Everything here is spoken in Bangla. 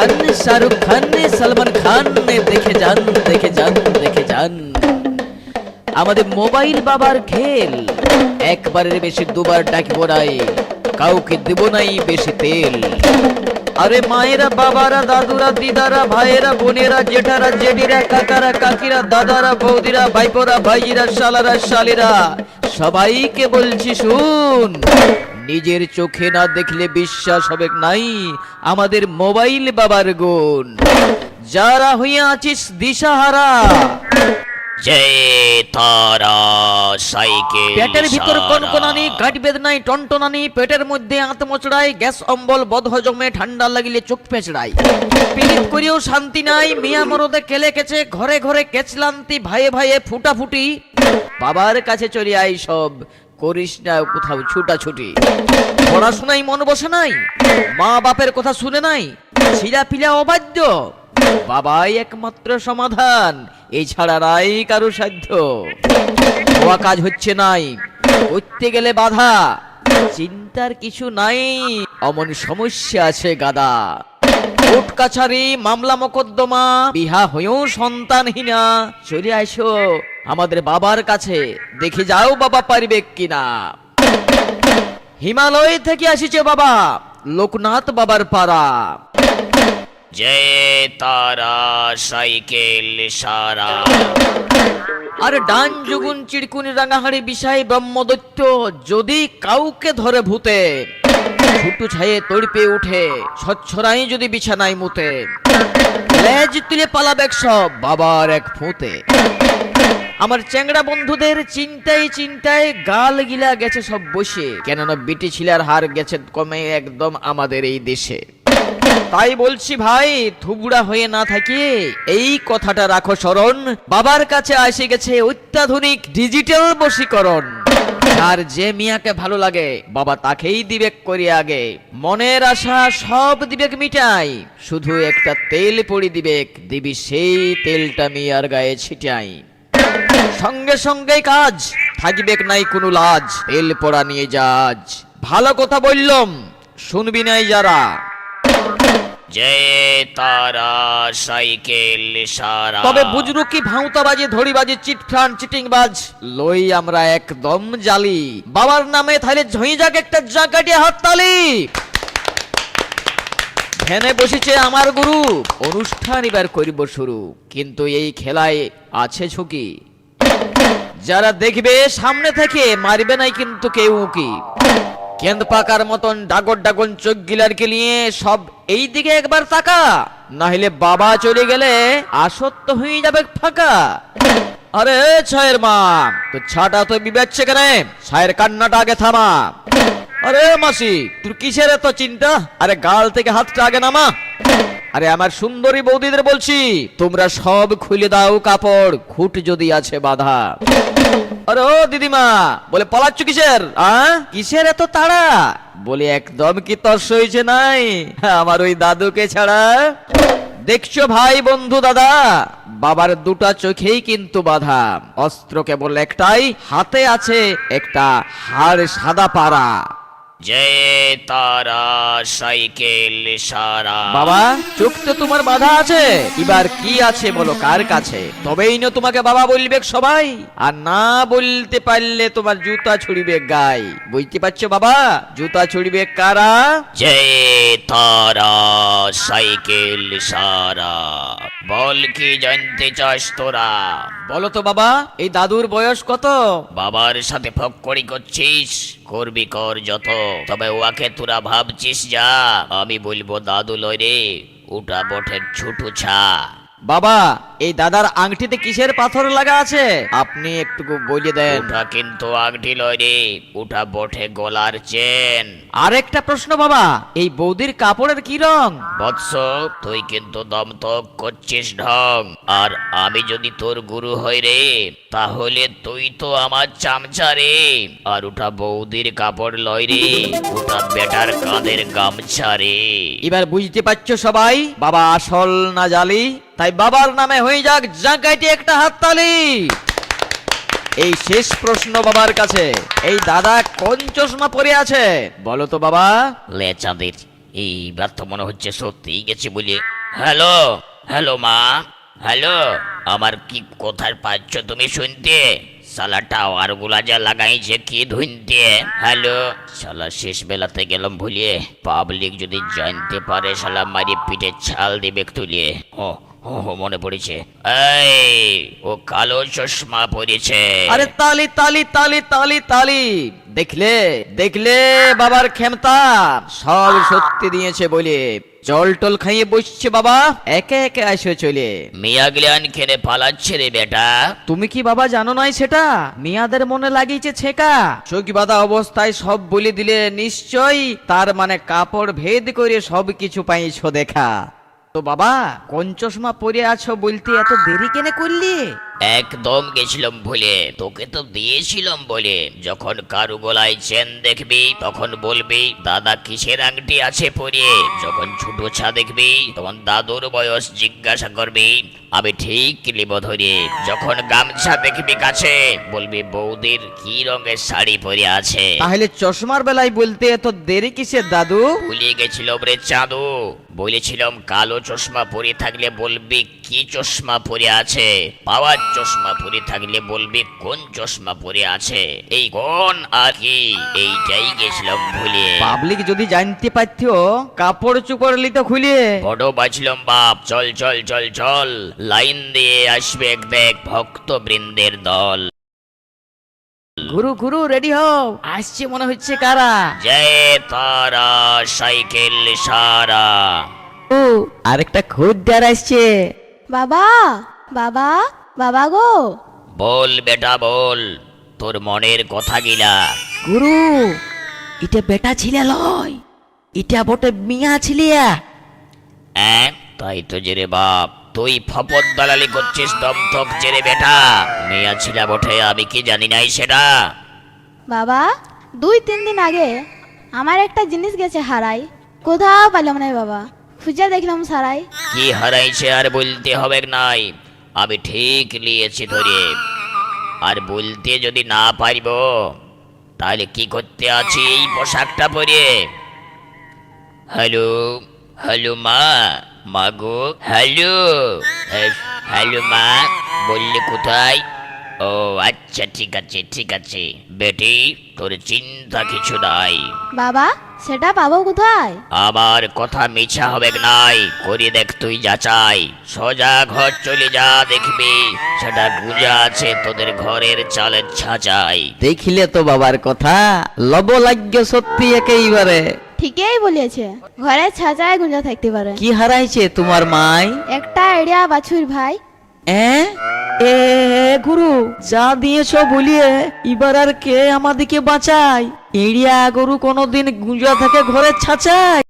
খান, শাহরুখ খান, সলমান খান, দেখে যান, দেখে যান, দেখে যান। আমাদের মোবাইল বাবার খেল, একবারের বেশি দুবার ডাকিব নাই, কাউকে দেব নাই বেশি তেল। আরে মায়েরা, বাবারা, দাদুরা, দিদারা, ভাইয়েরা, বোনেরা, জেঠারা, জেঠিরা, কাকারা, কাকিরা, দাদারা, বৌদিরা, ভাইপোরা, ভাইজিরা, শালারা, শালিরা, সবাইকে বলছি শুন, নিজের চোখে না দেখলে বিশ্বাস হবে নাই আমাদের মোবাইল বাবার গুণ। যারা হইয়া আছিস দিশাহারা, জয় তারা সাইকেল পেটের ভিতর সারা। কনকনানি, গাঁট বেদনাই, টনটনানি, পেটের মধ্যে আত্মমচড়াই, গ্যাস অম্বল, বদহজমে, ঠান্ডা লাগিলে চোখ পেঁচড়াই, পীড়িত করেও শান্তি নাই, মিয়া মরদে কেলে কেচে, ঘরে ঘরে কেচলান্তি, ভাইয়ে ভাইয়ে ফুটাফুটি। বাবার কাছে চলে আই সব, করিস না কোথাও ছুটাছুটি। পড়াশোনায় মন বসে নাই, মা বাপের কথা শুনে নাই, ছিলা পিলা অবাধ্য, বাবাই একমাত্র সমাধান, এছাড়া নাই কারো সাধ্য। হওয়া কাজ হচ্ছে নাই, করতে গেলে বাধা, চিন্তার কিছু নাই, অমন সমস্যা আছে গাদা। কোর্ট কাছারি, মামলা মোকদ্দমা, বিহা হয়েও সন্তানহীনা, চলে আসো আমাদের বাবার কাছে, দেখে যাও বাবা পারিবে কিনা। হিমালয় থেকে আসিছে বাবা, লোকনাথ বাবার পাড়া। জয় তারা সাইকেল সারা। আর ডান যুগুন চিড়কুনি রাঙাহাড়ি বিষয় ব্রহ্মদৈত্য, যদি কাউকে ধরে ভূতে, ছুটু ছায়ে তড়পে উঠে, স্বচ্ছরাই যদি বিছানায় মুতে, লেজ তুলে পালাবে সব বাবার এক ফুঁতে। আমার চ্যাংড়া বন্ধুদের চিন্তায় চিন্তায় গাল গিলা গেছে সব বসে, কেননা বিটি ছিলার হার গেছে কমে একদম আমাদের এই দেশে। তাই বলছি ভাই, থুবড়া হয়ে না থাকে এই কথাটা রাখো স্মরণ, বাবার কাছে এসে গেছে অত্যাধুনিক ডিজিটাল বশীকরণ। আর যে মিয়াকে ভালো লাগে বাবা তাকেই দিবেক করি আগে, মনের আশা সব দিবেক মিটাই, শুধু একটা তেল পড়ি দিবেক, দিবি সেই তেলটা মিয়ার গায়ে ছিটাই। সঙ্গে সঙ্গে কাজ, থাকবেক নাই কোনো লাজ, তেল পড়া নিয়ে যাজ। ভালো কথা বললাম, শুনবি নাই যারা। জয় তারা সাইকেল সারা। তবে বুঝরু কি ভাউতাবাজি, ধড়িবাজি, চিটফান্ড, চিটিংবাজ, লই আমরা একদম জালি, বাবার নামে তাহলে ঝই যাক একটা জাকাটিয়া হাততালি। ধ্যানে বসেছে আমার গুরু, অনুষ্ঠান এবার করিব শুরু, কিন্তু এই খেলায় আছে ঝুঁকি, যারা দেখবে সামনে থেকে মারবে নাই কিন্তু কেউ কি। কেন্দ পাকার মতন ডাগর ডাগন চোখ গিলারকে নিয়ে সব এই দিকে একবার তাকা, না হলে বাবা চলে গেলে আসত্ব হয়ে যাবে ফাঁকা। আরে ছায়ের মা, তো ছাটা তো বিবেচ্ছে কেন, ছায়ের কান্নাটা আগে থামা। আরে মাসি, তোর কিসের এত চিন্তা, আরে গাল থেকে হাতটা আগে নামা। আরে আমার সুন্দরী বৌদিদের বলছি, তোমরা সব খুলে দাও কাপড়, খুঁট যদি আছে বাধা। আরে ও দিদিমা, বলে পালাচ্ছ কিসের, কিসের এত তাড়া, বলে একদম কি তর্স হয়েছে নাই আমার ওই দাদুকে ছাড়া। দেখছো ভাই বন্ধু দাদা, বাবার দুটা চোখেই কিন্তু বাধা, অস্ত্র কেবল একটাই, হাতে আছে একটা হাড় সাদা পাড়া। জয় তারা সাইকেল সারা। বাবা, চোখ তো তোমার বাধা আছে, এবার কি আছে বলো কার কাছে, তবেই না তোমাকে বাবা বলবে সবাই, আর না বলতে পারলে তোমার জুতা ছুড়িবে গায়। বুঝতে পারছো বাবা, জুতা ছুড়িবে কারা? জয় তারা সাইকেল সারা। বল কি জানতে চাস তোরা? বলো তো বাবা, এই দাদুর বয়স কত? বাবার সাথে ফক্করি করছিস, করবি কর যত, তবে ওয়াকে তোরা ভাবছিস যা, আমি বলবো দাদু লয় রে, ওটা বটের ছোট ছা। বাবা, এই দাদার আংটিতে কিসের পাথর লাগা আছে আপনি একটু বলে দেন। ওটা কিন্তু আংটি লয় রে, ওটা বটে গলার চেন। আরেকটা প্রশ্ন বাবা, এই বৌদির কাপড়ের কি রং? বৎস, তুই কিন্তু দমতক করছিস ঢং, আর আমি যদি তোর গুরু হই রে, তাহলে তুই তো আমার চামচা রে। আর ওটা বৌদির কাপড় লয় রে, ওটা বেটার কাঁধের গামছা রে। এবার বুঝতে পারছো সবাই বাবা আসল না জালি, তাই বাবার নামে হয়ে যাক জাঁকাইতে একটা হাততালি। এই শেষ প্রশ্ন বাবার কাছে, এই দাদা কোন চশমা পরে আছে বলো তো বাবা? লে চাঁদের এইবার তো মনে হচ্ছে সত্যিই গেছে বলে। হ্যালো, হ্যালো মা, হ্যালো, আমার কি কোথায় পাচ্ছ তুমি শুনতে? শালা টাওয়ার গুলা যা লাগাইছে কি ধুনতে। হ্যালো, শালা শেষ বেলাতে গেলাম ভুলিয়ে, পাবলিক যদি জানতে পারে শালা মারি পিঠে ছাল দিবে তুলিয়ে। ও ও ও, মনে পড়েছে, এই ও কালো চশমা পরেছে। আরে তালি তালি তালি তালি তালি, দেখলে দেখলে বাবার ক্ষমতা, সব সত্যি দিয়েছে বলে জল টল খাইয়ে বসছে বাবা, একে একে আসে চলে। মিয়া গ্লিয়ান খেলে পালাচ্ছে রে বেটা। তুমি কি বাবা জানো নাই সেটা? মিয়াদের মনে লাগিয়েছে ছেকা, চোখ বাঁধা অবস্থায় সব বলে দিলে নিশ্চয়ই তার মানে কাপড় ভেদ করে সব কিছু পাইছো দেখা। তো বাবা কোন চশমা পরে আছো বলতে এত দেরি কেনে করলি? একদম গেছিলাম ভুলে, তোকে তো দিয়েছিলাম বলে। যখন কারু গলায় চেন দেখবি তখন বলবি দাদা কিসের আংটি আছে পরে। যখন ছোট ছা দেখবি তখন দাদুর বয়স জিজ্ঞাসা করবি, আমি ঠিক লিব ধরে। যখন গামছা দেখবি কাছে বলবি বৌদির কি রঙের শাড়ি পরে আছে। তাহলে চশমার বেলায় বলতে এত দেরি কিসের দাদু? ভুলে গেছিলাম রে চাঁদু, বলেছিলাম কালো চশমা পরে থাকলে বলবি কি চশমা পরে আছে, পাওয়ার চশমা পরে থাকলে বলবি কোন চশমা পরে আছে। এই কোন আর কি, এইটাই গেছিলাম ভুলে। পাবলিক যদি জানতে পারতো কাপড় চুপড় লিতে খুলে। বড় বাঁচলাম বাপ, চল চল চল চল, লাইন দিয়ে আসবে এক দেখ ভক্ত বৃন্দের দল। গুরু গুরু রেডি হও, আসছে মনে হচ্ছে কারা। জয় তারা সাইকেল সারা। ও আরেকটা খদ্দের আসছে। বাবা, বাবা, বাবা গো। বল বেটা বল, তোর মনের কথা গিলা। গুরু এটা বেটা ছিলে লয়, এটা বটে মিয়া ছিলিয়া। তাই তো যে রে বাপ, তুই ফপদ দালালি করছিস দম থক জেরে বেটা। মেয়া ছিলা বটে, আমি কি জানি নাই সেটা। বাবা 2-3 দিন আগে আমার একটা জিনিস গেছে হারাই, কোথাও পাইলাম না বাবা, খুঁজে দেখলাম সারাই। কি হারাইছে আর বলতে হবে নাই, আমি ঠিক নিয়েছি ধরে। আর বলতে যদি না পারব তাহলে কি করতে আছি এই পোশাকটা পরে। হ্যালো, হ্যালো মা, মাগো, হ্যালো, হ্যালো মা, বললে কোথায়? ও আচ্ছা ঠিক আছে ঠিক আছে বেটি, তোর চিন্তা কিছু নাই। বাবা সেটা পাবো কোথায়? আমার কথা মিছা হবে নাই, করি দেখ তুই যাচাই। সোজা ঘর চলে যা, দেখবি সেটা গুজা আছে তোদের ঘরের চালের ছাঁচাই। দেখিলে তো বাবার কথা, লব লাগ্য সত্যি একেবারে। ঠিকই বলিয়েছে, ঘরে ছাঁচায় গুঞ্জা থাকতে পারে। কি হারাইছে তোমার মাই? একটা এড়িয়া বাছুর ভাই। এ এ গুরু যা দিয়েছ বলিয়ে এবার আর কে আমাদিকে বাঁচায়? এড়িয়া গরু কোনোদিন গুঁজা থাকে ঘরে ছাঁচায়?